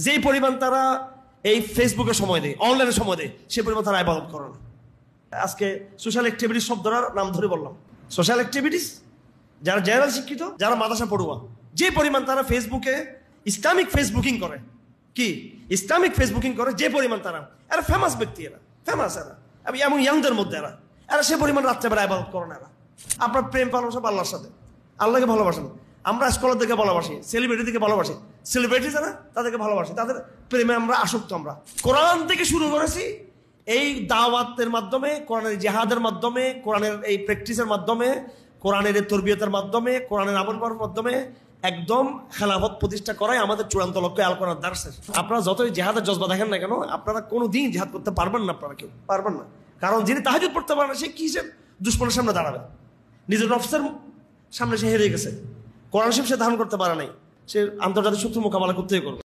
যে পরিমাণ তারা এই ফেসবুকে সময় দেয়, অনলাইনে সময় দেয়, সে পরিমাণ তারা ইবাদত করে না। আজকে সোশ্যাল অ্যাক্টিভিটিস শব্দটার নাম ধরে বললাম। সোশ্যাল অ্যাক্টিভিটিস, যারা জেনারেল শিক্ষিত, যারা মাদ্রাসা পড়ুয়া, যে পরিমাণ তারা ফেসবুকে ইসলামিক ফেসবুকিং করে, কি ইসলামিক ফেসবুকিং করে, যে পরিমাণ তারা, এরা ফেমাস ব্যক্তি, এরা ফেমাস, এরা এমন ইয়াংদের মধ্যে এরা সে পরিমাণ রাত্রেবেলা ইবাদত করে না। এরা আপনার প্রেম ভালোবাসা আল্লাহর সাথে, আল্লাহকে ভালোবাসেন। আমরা স্কলারদেরকে ভালোবাসি, সেলিব্রিটিদেরকে ভালোবাসি, সেলিব্রিটি যারা তাদেরকে ভালোবাসি, তাদের প্রেমে আমরা আসক্ত। আমরা কোরআন থেকে শুরু করেছি, এই দাওয়াতের মাধ্যমে, কোরআনের জিহাদের মাধ্যমে, কোরআনের এই প্র্যাকটিসের মাধ্যমে, কোরআনের এই তরবিয়তের মাধ্যমে, কোরআনের আমল করার মাধ্যমে একদম খেলাফত প্রতিষ্ঠা করাই আমাদের চূড়ান্ত লক্ষ্য। আল কোরআন দার্সের আপনারা যতই জিহাদের জজবা দেখেন না কেন, আপনারা কোনোদিন জিহাদ করতে পারবেন না, আপনারা কেউ পারবেন না। কারণ যিনি তাহাজ্জুদ পড়তে পারে না, সে কি হিসেবে দুশ্মনের সামনে দাঁড়াবে? নিজের নফসের সামনে সে হেরে গেছে, কোরআন শরীফ সে ধারণ করতে পারে নাই, সে আন্তর্জাতিক শত্রু মোকাবেলা করতেই করবে।